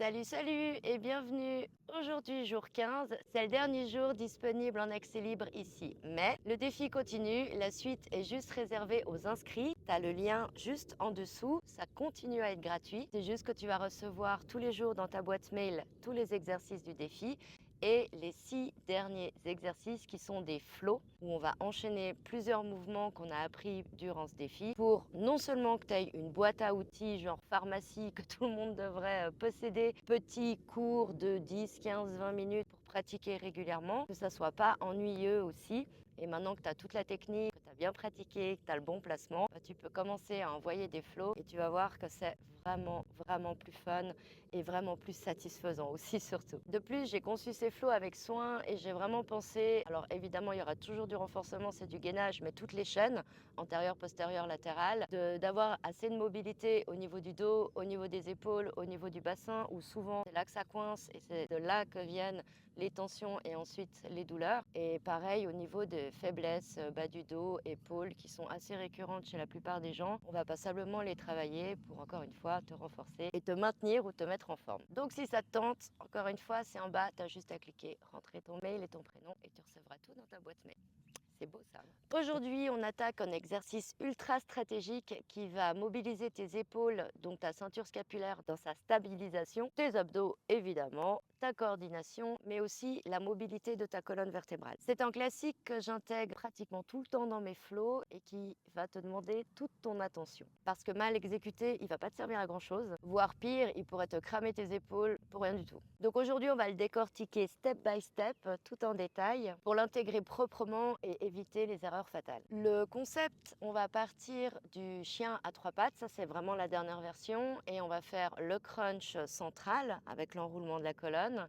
Salut, salut et bienvenue. Aujourd'hui, jour 15, c'est le dernier jour disponible en accès libre ici. Mais le défi continue, la suite est juste réservée aux inscrits. Tu as le lien juste en dessous, ça continue à être gratuit. C'est juste que tu vas recevoir tous les jours dans ta boîte mail tous les exercices du défi et les 6 derniers exercices qui sont des flows où on va enchaîner plusieurs mouvements qu'on a appris durant ce défi pour non seulement que tu aies une boîte à outils genre pharmacie que tout le monde devrait posséder, petits cours de 10, 15, 20 minutes pour pratiquer régulièrement, que ça soit pas ennuyeux aussi. Et maintenant que tu as toute la technique, que tu as bien pratiqué, que tu as le bon placement, tu peux commencer à envoyer des flows et tu vas voir que c'est vraiment plus fun et vraiment plus satisfaisant aussi surtout. De plus, j'ai conçu ces flows avec soin et j'ai vraiment pensé, alors évidemment il y aura toujours du renforcement, c'est du gainage, mais toutes les chaînes, antérieure, postérieure, latérale, d'avoir assez de mobilité au niveau du dos, au niveau des épaules, au niveau du bassin, où souvent c'est là que ça coince et c'est de là que viennent les tensions et ensuite les douleurs. Et pareil au niveau des faiblesses, bas du dos, épaules, qui sont assez récurrentes chez la plupart des gens. On va passablement les travailler pour encore une fois te renforcer et te maintenir ou te mettre en forme. Donc si ça te tente, encore une fois, c'est en bas, tu as juste à cliquer, rentrer ton mail et ton prénom et tu recevras tout dans ta boîte mail. C'est beau ça. Aujourd'hui, on attaque un exercice ultra stratégique qui va mobiliser tes épaules, donc ta ceinture scapulaire dans sa stabilisation, tes abdos évidemment, ta coordination, mais aussi la mobilité de ta colonne vertébrale. C'est un classique que j'intègre pratiquement tout le temps dans mes flows et qui va te demander toute ton attention. Parce que mal exécuté, il va pas te servir à grand chose, voire pire, il pourrait te cramer tes épaules pour rien du tout. Donc aujourd'hui, on va le décortiquer step by step, tout en détail, pour l'intégrer proprement et éviter les erreurs fatales. Le concept, on va partir du chien à 3 pattes, ça c'est vraiment la dernière version, et on va faire le crunch central avec l'enroulement de la colonne,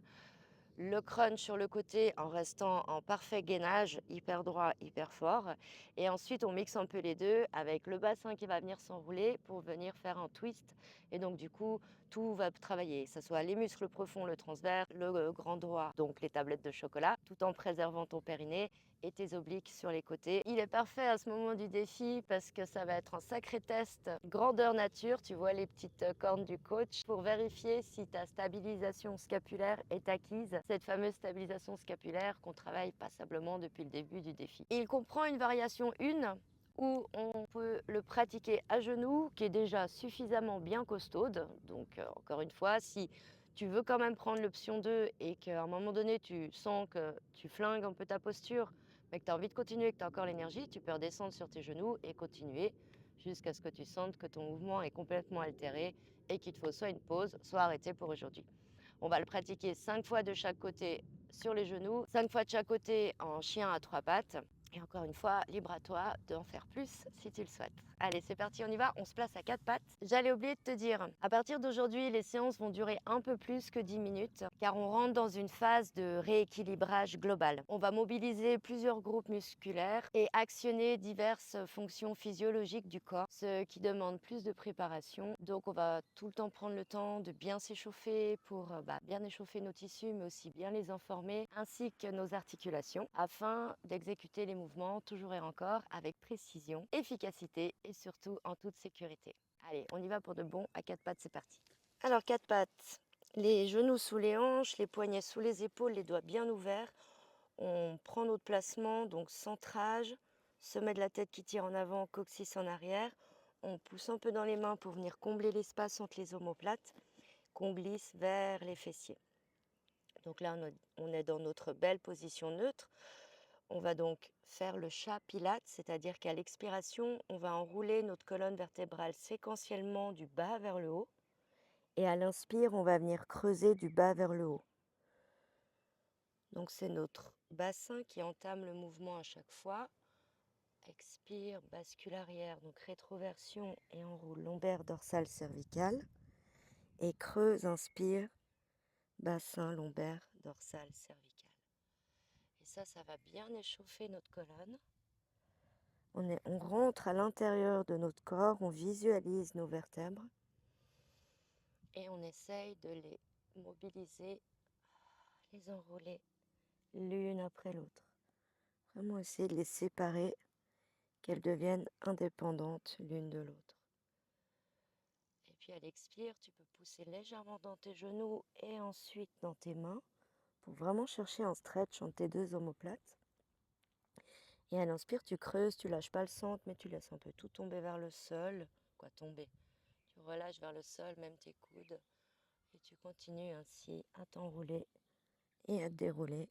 le crunch sur le côté en restant en parfait gainage, hyper droit, hyper fort. Et ensuite, on mixe un peu les deux avec le bassin qui va venir s'enrouler pour venir faire un twist. Et donc, du coup, tout va travailler, que ce soit les muscles profonds, le transverse, le grand droit, donc les tablettes de chocolat, tout en préservant ton périnée et tes obliques sur les côtés. Il est parfait à ce moment du défi parce que ça va être un sacré test grandeur nature. Tu vois les petites cornes du coach pour vérifier si ta stabilisation scapulaire est acquise. Cette fameuse stabilisation scapulaire qu'on travaille passablement depuis le début du défi. Il comprend une variation 1 où on peut le pratiquer à genoux, qui est déjà suffisamment bien costaude. Donc encore une fois, si tu veux quand même prendre l'option 2 et qu'à un moment donné tu sens que tu flingues un peu ta posture, mais que tu as envie de continuer, que tu as encore l'énergie, tu peux redescendre sur tes genoux et continuer jusqu'à ce que tu sentes que ton mouvement est complètement altéré et qu'il te faut soit une pause, soit arrêter pour aujourd'hui. On va le pratiquer 5 fois de chaque côté sur les genoux, 5 fois de chaque côté en chien à 3 pattes. Et encore une fois, libre à toi d'en faire plus si tu le souhaites. Allez, c'est parti, on y va. On se place à 4 pattes. J'allais oublier de te dire, à partir d'aujourd'hui, les séances vont durer un peu plus que 10 minutes car on rentre dans une phase de rééquilibrage global. On va mobiliser plusieurs groupes musculaires et actionner diverses fonctions physiologiques du corps, ce qui demande plus de préparation. Donc, on va tout le temps prendre le temps de bien s'échauffer pour bien échauffer nos tissus, mais aussi bien les informer, ainsi que nos articulations, afin d'exécuter les mouvements toujours et encore avec précision, efficacité et surtout en toute sécurité. Allez, on y va pour de bon. À 4 pattes, c'est parti. Alors, 4 pattes, les genoux sous les hanches, les poignets sous les épaules, les doigts bien ouverts. On prend notre placement, donc centrage, sommet de la tête qui tire en avant, coccyx en arrière. On pousse un peu dans les mains pour venir combler l'espace entre les omoplates, qu'on glisse vers les fessiers. Donc là, on est dans notre belle position neutre. On va donc faire le chat pilate, c'est-à-dire qu'à l'expiration, on va enrouler notre colonne vertébrale séquentiellement du bas vers le haut. Et à l'inspire, on va venir creuser du bas vers le haut. Donc c'est notre bassin qui entame le mouvement à chaque fois. Expire, bascule arrière, donc rétroversion et enroule lombaire, dorsale, cervicale. Et creuse, inspire, bassin, lombaire, dorsale, cervicale. Et ça va bien échauffer notre colonne. On rentre à l'intérieur de notre corps, on visualise nos vertèbres et on essaye de les mobiliser, les enrouler l'une après l'autre. Vraiment essayer de les séparer, qu'elles deviennent indépendantes l'une de l'autre. Et Puis à l'expire, tu peux pousser légèrement dans tes genoux et ensuite dans tes mains pour vraiment chercher un stretch entre tes deux omoplates. Et à l'inspire, tu creuses, tu lâches pas le centre, mais tu laisses un peu tout tomber vers le sol. Quoi, tomber? Tu relâches vers le sol, même tes coudes. Et tu continues ainsi à t'enrouler et à te dérouler.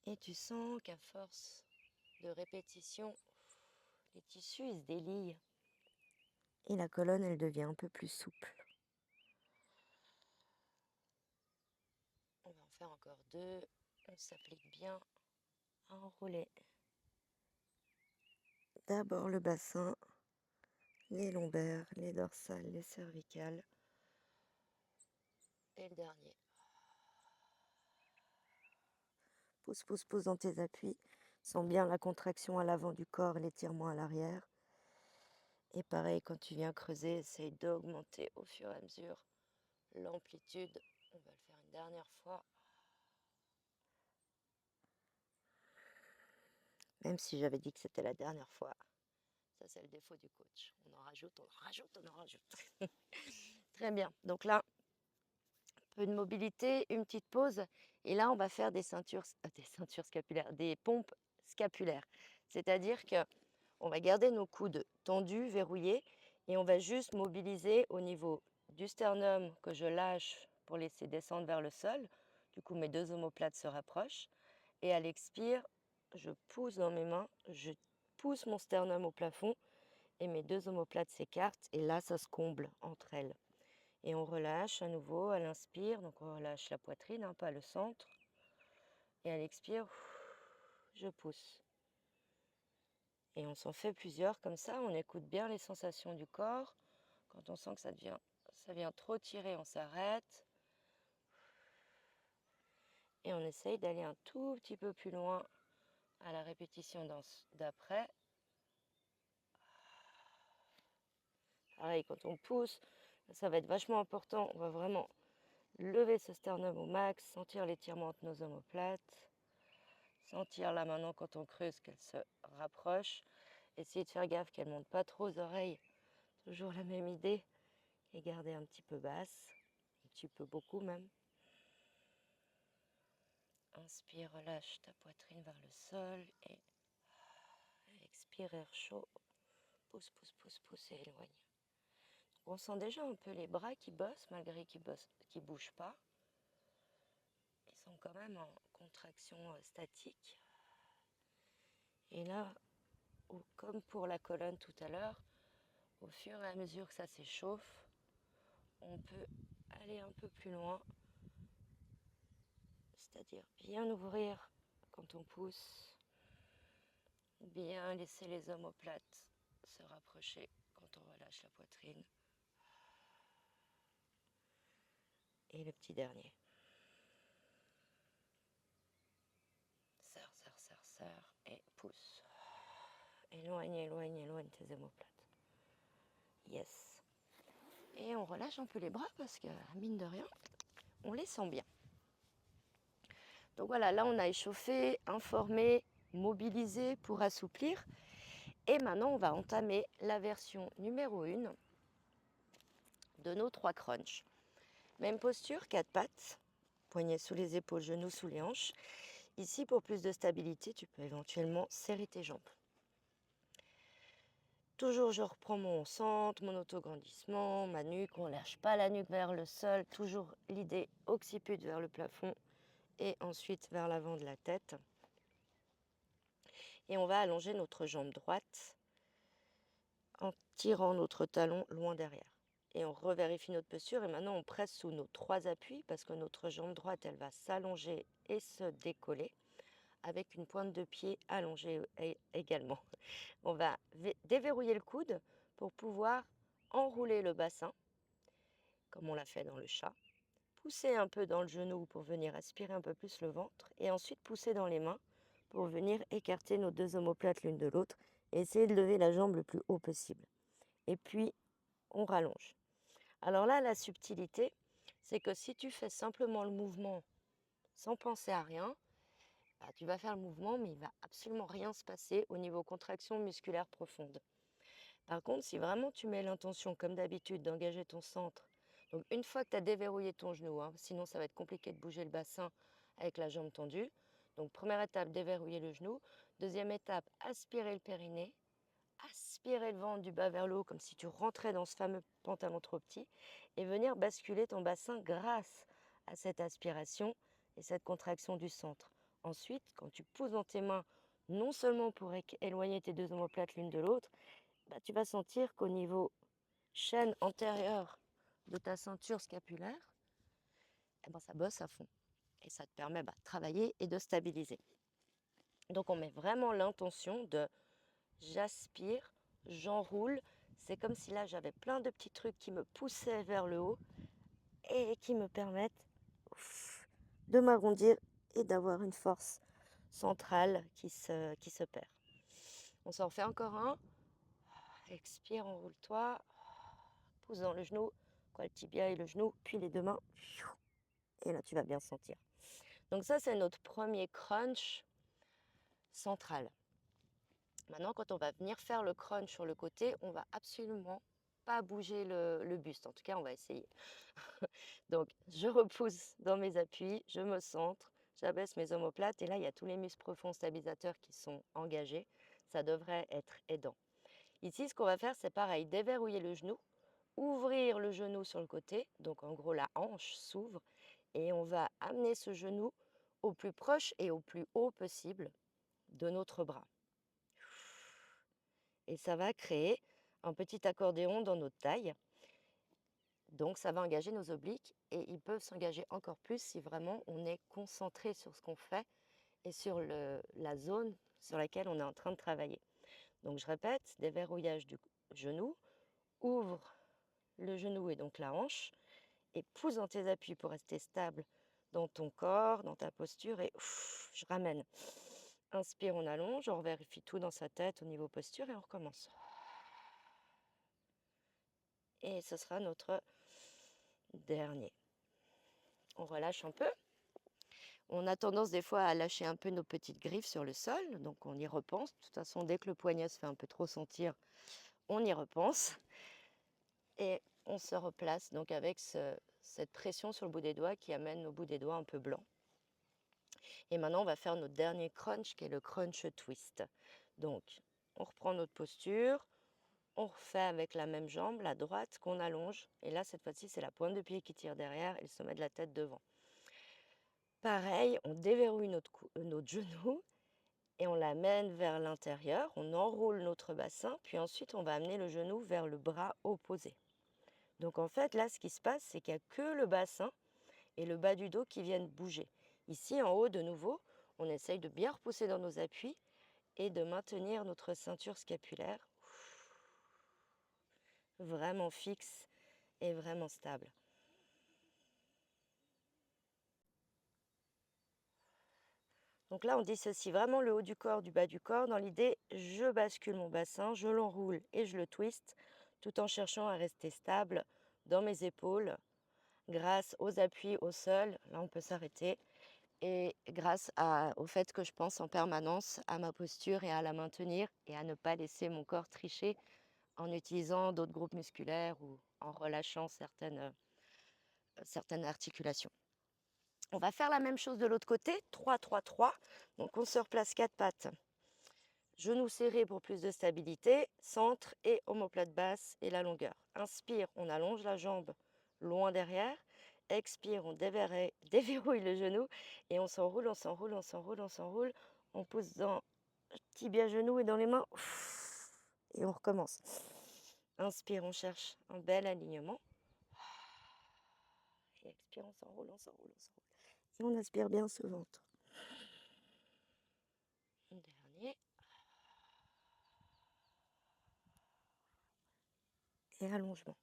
Et tu sens qu'à force de répétition, les tissus ils se délient. Et la colonne, elle devient un peu plus souple. On va en faire encore 2. On s'applique bien à enrouler. D'abord le bassin, les lombaires, les dorsales, les cervicales. Et le dernier. Pousse, pousse, pousse dans tes appuis. Sens bien la contraction à l'avant du corps et l'étirement à l'arrière. Et pareil, quand tu viens creuser, essaye d'augmenter au fur et à mesure l'amplitude. On va le faire une dernière fois. Même si j'avais dit que c'était la dernière fois. Ça, c'est le défaut du coach. On en rajoute, on en rajoute, on en rajoute. Très bien. Donc là, un peu de mobilité, une petite pause. Et là, on va faire des ceintures scapulaires, des pompes scapulaires. C'est-à-dire que on va garder nos coudes tendus, verrouillés, et on va juste mobiliser au niveau du sternum que je lâche pour laisser descendre vers le sol. Du coup, mes deux omoplates se rapprochent. Et à l'expire, je pousse dans mes mains, je pousse mon sternum au plafond et mes deux omoplates s'écartent. Et là, ça se comble entre elles. Et on relâche à nouveau à l'inspire. Donc, on relâche la poitrine, hein, pas le centre. Et à l'expire, je pousse. Et on s'en fait plusieurs comme ça, on écoute bien les sensations du corps. Quand on sent que ça vient trop tirer, on s'arrête. Et on essaye d'aller un tout petit peu plus loin à la répétition d'après. Pareil, quand on pousse, ça va être vachement important. On va vraiment lever ce sternum au max, sentir l'étirement entre nos omoplates. Sentir là maintenant quand on creuse qu'elle se rapproche. Essayer de faire gaffe qu'elle ne monte pas trop aux oreilles. Toujours la même idée. Et garder un petit peu basse. Un petit peu beaucoup même. Inspire, relâche ta poitrine vers le sol et expire, air chaud. Pousse, pousse, pousse, pousse et éloigne. Donc on sent déjà un peu les bras qui bossent malgré qu'ils ne bougent pas. Ils sont quand même en contraction statique. Et là, comme pour la colonne tout à l'heure, au fur et à mesure que ça s'échauffe, on peut aller un peu plus loin. C'est-à-dire bien ouvrir quand on pousse, bien laisser les omoplates se rapprocher quand on relâche la poitrine. Et le petit dernier. Serre, serre, serre, serre et pousse. Éloigne, éloigne, éloigne tes omoplates. Yes. Et on relâche un peu les bras parce que, mine de rien, on les sent bien. Donc voilà, là on a échauffé, informé, mobilisé pour assouplir. Et maintenant on va entamer la version numéro 1 de nos 3 crunchs. Même posture, 4 pattes, poignets sous les épaules, genoux sous les hanches. Ici, pour plus de stabilité, tu peux éventuellement serrer tes jambes. Toujours, je reprends mon centre, mon autograndissement, ma nuque. On ne lâche pas la nuque vers le sol. Toujours l'idée occiput vers le plafond et ensuite vers l'avant de la tête. Et on va allonger notre jambe droite en tirant notre talon loin derrière. Et on revérifie notre posture et maintenant on presse sous nos 3 appuis parce que notre jambe droite, elle va s'allonger et se décoller avec une pointe de pied allongée également. On va déverrouiller le coude pour pouvoir enrouler le bassin, comme on l'a fait dans le chat. Pousser un peu dans le genou pour venir aspirer un peu plus le ventre. Et ensuite pousser dans les mains pour venir écarter nos deux omoplates l'une de l'autre. Et essayer de lever la jambe le plus haut possible. Et puis, on rallonge. Alors là, la subtilité, c'est que si tu fais simplement le mouvement sans penser à rien, bah, tu vas faire le mouvement, mais il ne va absolument rien se passer au niveau contraction musculaire profonde. Par contre, si vraiment tu mets l'intention, comme d'habitude, d'engager ton centre, donc une fois que tu as déverrouillé ton genou, hein, sinon ça va être compliqué de bouger le bassin avec la jambe tendue. Donc première étape, déverrouiller le genou. Deuxième étape, aspirer le périnée. Aspirer le ventre du bas vers le haut comme si tu rentrais dans ce fameux pantalon trop petit et venir basculer ton bassin grâce à cette aspiration et cette contraction du centre. Ensuite, quand tu pousses dans tes mains, non seulement pour éloigner tes deux omoplates l'une de l'autre, bah, tu vas sentir qu'au niveau chaîne antérieure de ta ceinture scapulaire, eh ben, ça bosse à fond et ça te permet de travailler et de stabiliser. Donc on met vraiment l'intention de j'aspire, j'enroule. C'est comme si là, j'avais plein de petits trucs qui me poussaient vers le haut et qui me permettent de m'arrondir et d'avoir une force centrale qui se perd. On s'en refait encore un. Expire, enroule-toi. Pousse dans le genou, quoi, le tibia et le genou, puis les deux mains. Et là, tu vas bien sentir. Donc ça, c'est notre premier crunch central. Maintenant, quand on va venir faire le crunch sur le côté, on va absolument pas bouger le buste. En tout cas, on va essayer. Donc, je repousse dans mes appuis, je me centre, j'abaisse mes omoplates et là, il y a tous les muscles profonds stabilisateurs qui sont engagés. Ça devrait être aidant. Ici, ce qu'on va faire, c'est pareil, déverrouiller le genou, ouvrir le genou sur le côté. Donc, en gros, la hanche s'ouvre et on va amener ce genou au plus proche et au plus haut possible de notre bras. Et ça va créer un petit accordéon dans notre taille. Donc ça va engager nos obliques et ils peuvent s'engager encore plus si vraiment on est concentré sur ce qu'on fait et sur la zone sur laquelle on est en train de travailler. Donc je répète, déverrouillage du genou, ouvre le genou et donc la hanche et pousse dans tes appuis pour rester stable dans ton corps, dans ta posture et je ramène. Inspire, on allonge, on vérifie tout dans sa tête au niveau posture et on recommence. Et ce sera notre dernier. On relâche un peu. On a tendance des fois à lâcher un peu nos petites griffes sur le sol, donc on y repense. De toute façon, dès que le poignet se fait un peu trop sentir, on y repense. Et on se replace donc avec cette pression sur le bout des doigts qui amène nos bouts des doigts un peu blancs. Et maintenant, on va faire notre dernier crunch qui est le crunch twist. Donc, on reprend notre posture. On refait avec la même jambe, la droite, qu'on allonge. Et là, cette fois-ci, c'est la pointe de pied qui tire derrière et le sommet de la tête devant. Pareil, on déverrouille notre genou et on l'amène vers l'intérieur. On enroule notre bassin, puis ensuite, on va amener le genou vers le bras opposé. Donc en fait, là, ce qui se passe, c'est qu'il n'y a que le bassin et le bas du dos qui viennent bouger. Ici, en haut, de nouveau, on essaye de bien repousser dans nos appuis et de maintenir notre ceinture scapulaire vraiment fixe et vraiment stable. Donc là, on dissocie vraiment le haut du corps du bas du corps. Dans l'idée, je bascule mon bassin, je l'enroule et je le twiste, tout en cherchant à rester stable dans mes épaules, grâce aux appuis au sol. Là, on peut s'arrêter. Et grâce au fait que je pense en permanence à ma posture et à la maintenir et à ne pas laisser mon corps tricher en utilisant d'autres groupes musculaires ou en relâchant certaines articulations. On va faire la même chose de l'autre côté, 3, 3, 3. Donc on se replace 4 pattes. Genoux serrés pour plus de stabilité, centre et omoplate basse et la longueur. Inspire, on allonge la jambe loin derrière. Expire, on déverrouille le genou et on s'enroule, on s'enroule, on s'enroule, on s'enroule. On pousse dans tibia, genou et dans les mains. Et on recommence. Inspire, on cherche un bel alignement. Et expire, on s'enroule, on s'enroule, on s'enroule. Et on aspire bien ce ventre. Dernier. Et allongement.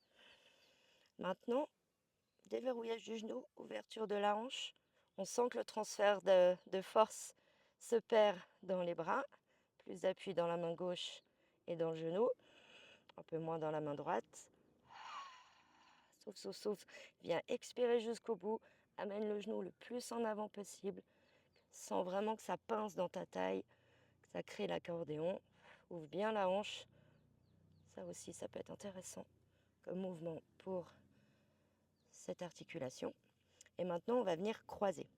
Maintenant, déverrouillage du genou, ouverture de la hanche. On sent que le transfert de force se perd dans les bras. Plus d'appui dans la main gauche et dans le genou. Un peu moins dans la main droite. Souffle, souffle, souffle. Viens expirer jusqu'au bout. Amène le genou le plus en avant possible. Sens vraiment que ça pince dans ta taille, que ça crée l'accordéon. Ouvre bien la hanche. Ça aussi, ça peut être intéressant comme mouvement pour cette articulation. Et maintenant, on va venir croiser.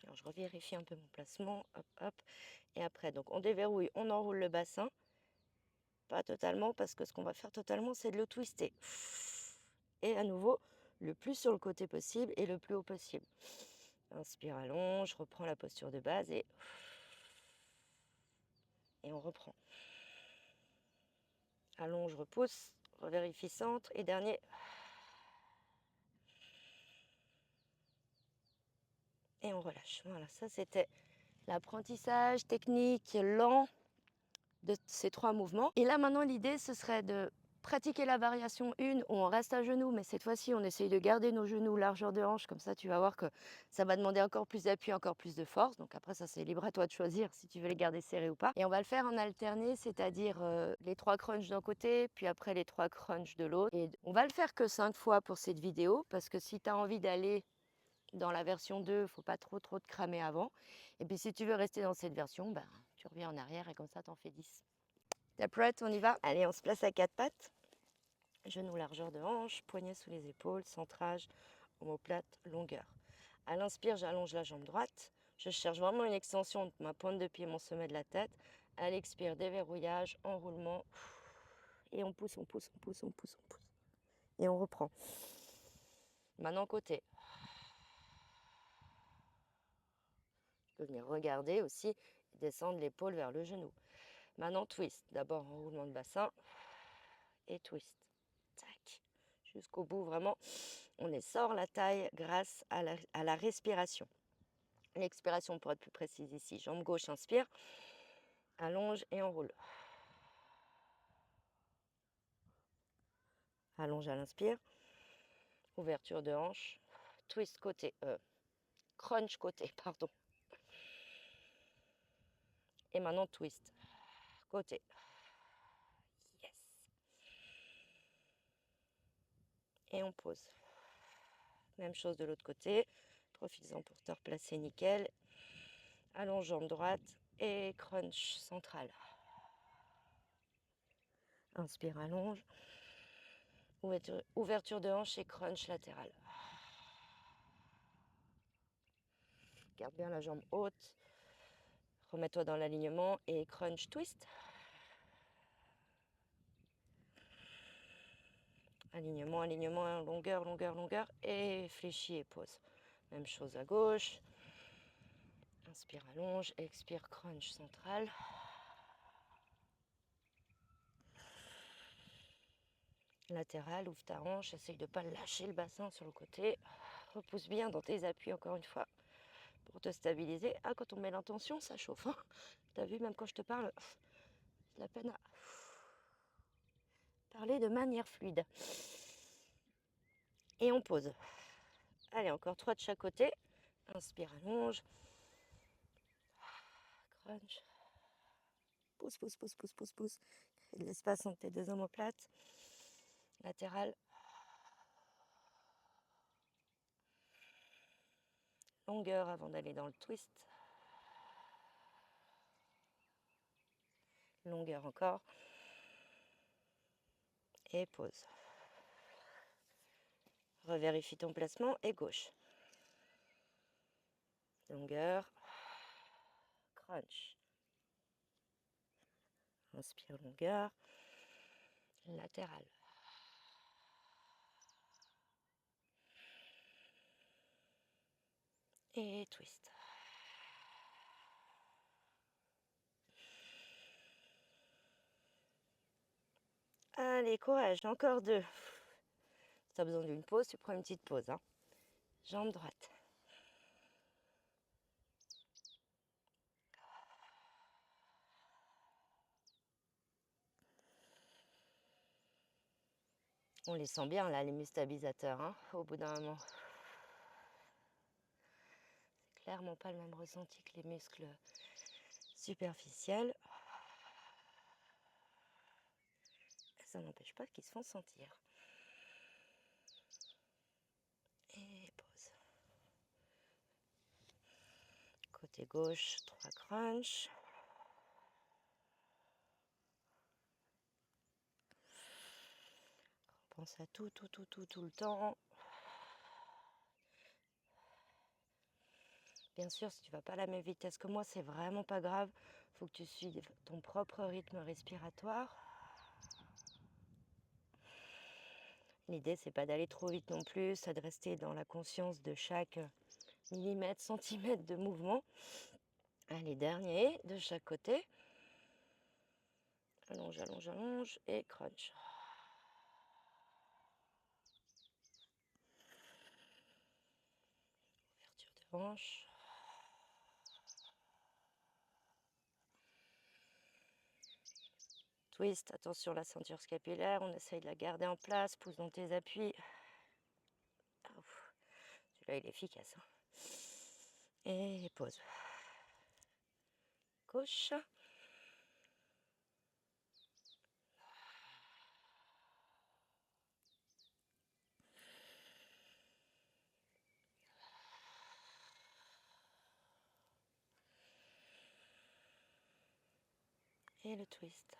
Alors, je revérifie un peu mon placement. Hop, hop. Et après, donc, on déverrouille, on enroule le bassin. Pas totalement, parce que ce qu'on va faire totalement, c'est de le twister. Et à nouveau, le plus sur le côté possible et le plus haut possible. Inspire, allonge, reprends la posture de base et on reprend. Allonge, repousse, revérifie centre et dernier. Et on relâche. Voilà, ça c'était l'apprentissage technique lent de ces 3 mouvements. Et là maintenant l'idée ce serait de pratiquer la variation 1 où on reste à genoux, mais cette fois-ci on essaye de garder nos genoux largeur de hanche, comme ça tu vas voir que ça va demander encore plus d'appui, encore plus de force. Donc après ça c'est libre à toi de choisir si tu veux les garder serrés ou pas. Et on va le faire en alterné, c'est-à-dire les 3 crunchs d'un côté, puis après les 3 crunchs de l'autre. Et on va le faire que 5 fois pour cette vidéo, parce que si tu as envie d'aller dans la version 2, il ne faut pas trop te cramer avant. Et puis si tu veux rester dans cette version, ben, tu reviens en arrière et comme ça tu en fais 10. T'es prête? On y va? Allez, on se place à 4 pattes. Genoux largeur de hanche, poignets sous les épaules, centrage, omoplate, longueur. À l'inspire, j'allonge la jambe droite. Je cherche vraiment une extension de ma pointe de pied et mon sommet de la tête. À l'expire, déverrouillage, enroulement. Et on pousse, on pousse, on pousse, on pousse, on pousse. Et on reprend. Maintenant, côté. Je peux venir regarder aussi et descendre l'épaule vers le genou. Maintenant, twist. D'abord, enroulement de bassin et twist. Tac. Jusqu'au bout, vraiment, on essore la taille grâce à la respiration. L'expiration, pour être plus précise ici, jambe gauche, inspire, allonge et enroule. Allonge à l'inspire, ouverture de hanche, twist côté, crunch côté, pardon. Et maintenant, twist côté. Yes. Et on pose. Même chose de l'autre côté. Profites-en pour te replacer nickel. Allonge jambe droite et crunch central. Inspire, allonge. Ouverture de hanche et crunch latéral. Garde bien la jambe haute. Remets-toi dans l'alignement et crunch twist. Alignement, alignement, longueur, longueur, longueur. Et fléchis et pose. Même chose à gauche. Inspire, allonge. Expire, crunch central. Latéral, ouvre ta hanche. Essaye de ne pas lâcher le bassin sur le côté. Repousse bien dans tes appuis encore une fois pour te stabiliser. Ah, quand on met l'intention, ça chauffe. Hein. T'as vu, même quand je te parle, j'ai la peine à parler de manière fluide. Et on pose. Allez, encore 3 de chaque côté. Inspire, allonge. Crunch. Pousse, pousse, pousse, pousse, pousse, pousse. Crée de l'espace entre tes 2 omoplates. Latéral. Longueur avant d'aller dans le twist. Longueur encore. Et pause. Revérifie ton placement et gauche. Longueur. Crunch. Inspire, longueur. Latéral. Et twist. Allez, courage, encore 2. Si tu as besoin d'une pause, tu prends une petite pause. Hein. Jambe droite. On les sent bien là, les muscles stabilisateurs, hein, au bout d'un moment. C'est clairement pas le même ressenti que les muscles superficiels. Ça n'empêche pas qu'ils se font sentir. Et pause. Côté gauche, 3 crunchs. Pense à tout le temps. Bien sûr, si tu vas pas à la même vitesse que moi, c'est vraiment pas grave. Il faut que tu suives ton propre rythme respiratoire. L'idée, c'est pas d'aller trop vite non plus, c'est de rester dans la conscience de chaque millimètre, centimètre de mouvement. Allez, dernier, de chaque côté. Allonge, allonge, allonge et crunch. Ouverture de hanche. Twist, attention la ceinture scapulaire, on essaye de la garder en place, pousse dans tes appuis. Celui-là, il est efficace. Hein. Et pause. Gauche. Et le twist.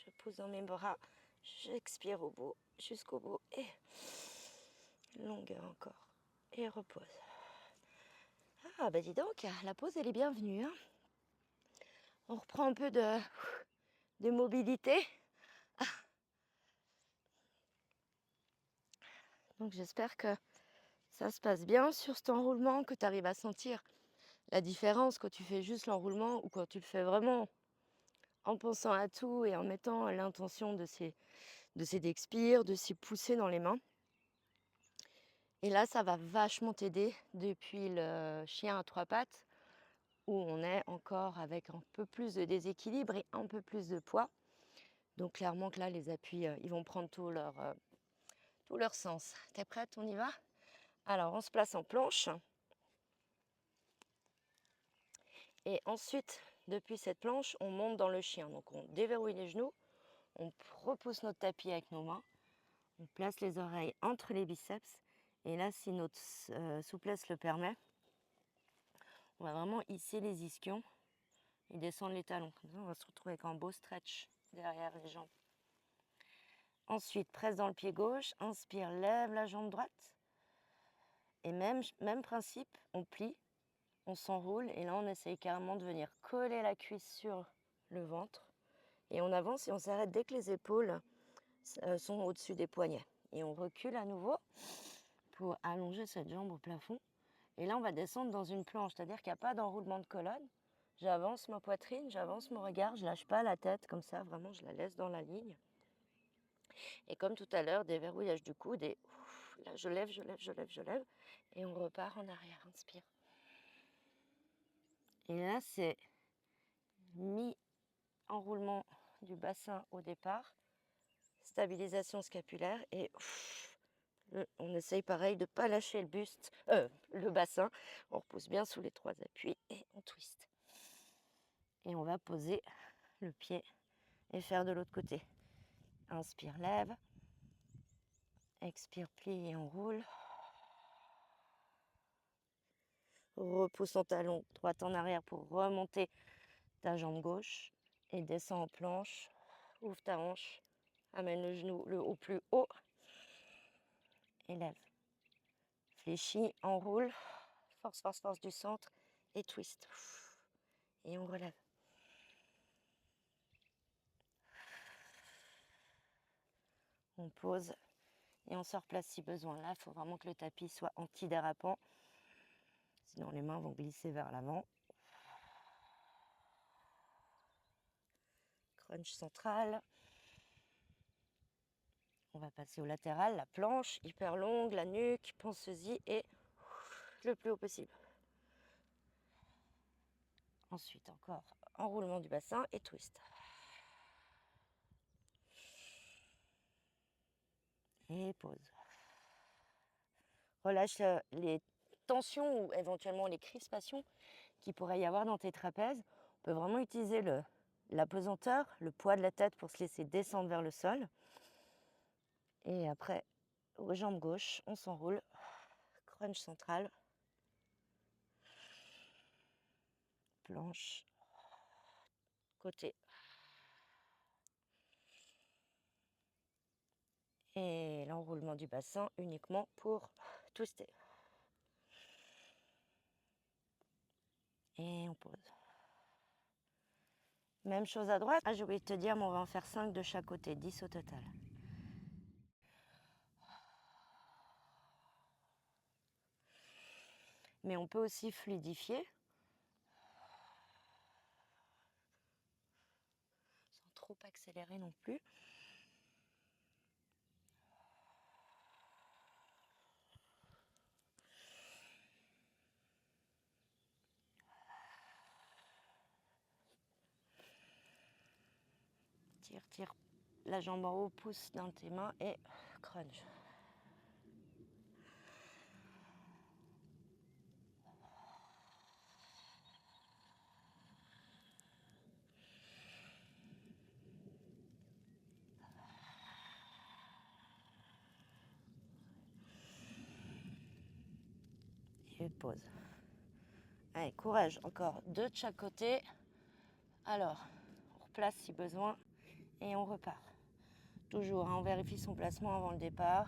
Je pousse dans mes bras, j'expire au bout, jusqu'au bout et longueur encore. Et repose. Ah bah dis donc, la pause elle est bienvenue. Hein. On reprend un peu de mobilité. Donc j'espère que ça se passe bien sur cet enroulement, que tu arrives à sentir la différence quand tu fais juste l'enroulement ou quand tu le fais vraiment en pensant à tout et en mettant l'intention de ces expires, de s'y pousser dans les mains. Et là, ça va vachement t'aider depuis le chien à 3 pattes, où on est encore avec un peu plus de déséquilibre et un peu plus de poids. Donc clairement que là, les appuis, ils vont prendre tout leur sens. T'es prête? On y va? Alors, on se place en planche. Et ensuite, depuis cette planche, on monte dans le chien. Donc on déverrouille les genoux, on repousse notre tapis avec nos mains, on place les oreilles entre les biceps. Et là, si notre souplesse le permet, on va vraiment hisser les ischions et descendre les talons. Comme ça, on va se retrouver avec un beau stretch derrière les jambes. Ensuite, presse dans le pied gauche, inspire, lève la jambe droite. Et même principe, on plie, on s'enroule. Et là, on essaye carrément de venir coller la cuisse sur le ventre. Et on avance et on s'arrête dès que les épaules sont au-dessus des poignets. Et on recule à nouveau pour allonger cette jambe au plafond. Et là, on va descendre dans une planche, c'est-à-dire qu'il n'y a pas d'enroulement de colonne. J'avance ma poitrine, j'avance mon regard, je ne lâche pas la tête comme ça, vraiment, je la laisse dans la ligne. Et comme tout à l'heure, déverrouillage du coude et là, je lève, et on repart en arrière, inspire. Et là, c'est mi-enroulement du bassin au départ, stabilisation scapulaire et on essaye pareil de ne pas lâcher le buste, le bassin. On repousse bien sous les 3 appuis et on twist. Et on va poser le pied et faire de l'autre côté. Inspire, lève. Expire, plie et enroule. Repousse ton talon droite en arrière pour remonter ta jambe gauche et descends en planche. Ouvre ta hanche. Amène le genou au plus haut et lève. Fléchis, enroule. Force, force, force du centre et twist. Et on relève. On pose et on se replace si besoin. Là, il faut vraiment que le tapis soit antidérapant. Sinon, les mains vont glisser vers l'avant. Crunch central. On va passer au latéral, la planche, hyper longue, la nuque, penseuse-y et le plus haut possible. Ensuite, encore enroulement du bassin et twist. Et pause. Relâche les tensions ou éventuellement les crispations qu'il pourrait y avoir dans tes trapèzes. On peut vraiment utiliser la pesanteur, le poids de la tête pour se laisser descendre vers le sol. Et après, aux jambes gauche, on s'enroule. Crunch central. Planche. Côté. Et l'enroulement du bassin uniquement pour twister. Et on pose. Même chose à droite. Ah, j'ai oublié de te dire, mais on va en faire 5 de chaque côté, 10 au total. Mais on peut aussi fluidifier. Sans trop accélérer non plus. Tire la jambe en haut, pousse dans tes mains et crunch. Et pause. Allez, courage, encore 2 de chaque côté. Alors, on replace si besoin et on repart. Toujours, hein, on vérifie son placement avant le départ.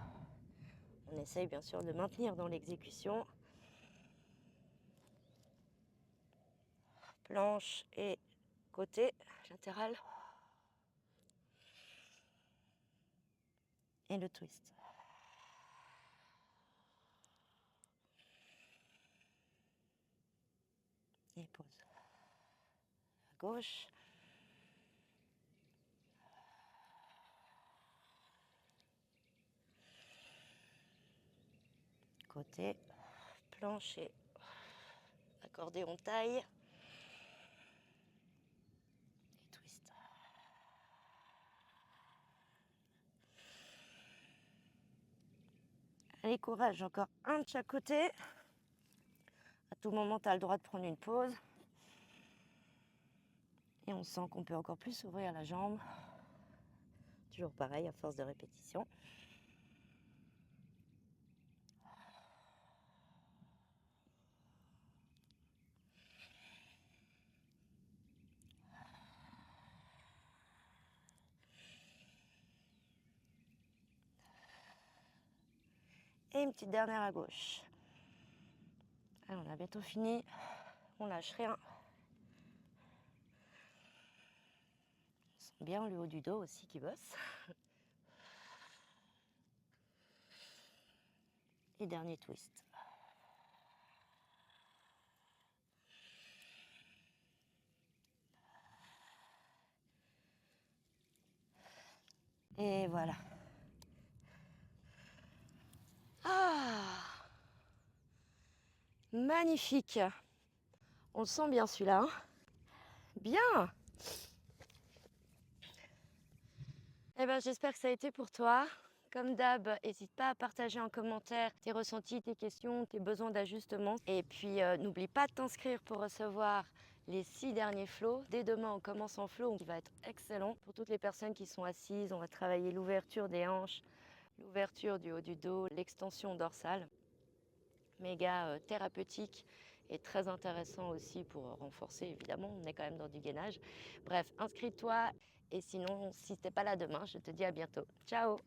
On essaye bien sûr de maintenir dans l'exécution. Planche et côté latéral. Et le twist. Et pause. À gauche. Côté, planche et accordéon taille. Et twist. Allez, courage, encore un de chaque côté. À tout moment, tu as le droit de prendre une pause. Et on sent qu'on peut encore plus ouvrir la jambe. Toujours pareil, à force de répétition. Et une petite dernière à gauche. Allez, on a bientôt fini. On lâche rien. On sent bien le haut du dos aussi qui bosse. Et dernier twist. Et voilà. Ah! Magnifique. On le sent bien celui-là. Hein, bien. Eh ben, j'espère que ça a été pour toi. Comme d'hab, n'hésite pas à partager en commentaire tes ressentis, tes questions, tes besoins d'ajustement. Et puis, n'oublie pas de t'inscrire pour recevoir les 6 derniers flots. Dès demain, on commence en flow qui va être excellent. Pour toutes les personnes qui sont assises, on va travailler l'ouverture des hanches, l'ouverture du haut du dos, l'extension dorsale. Méga thérapeutique et très intéressant aussi pour renforcer, évidemment, on est quand même dans du gainage. Bref, inscris-toi et sinon, si t'es pas là demain, je te dis à bientôt. Ciao!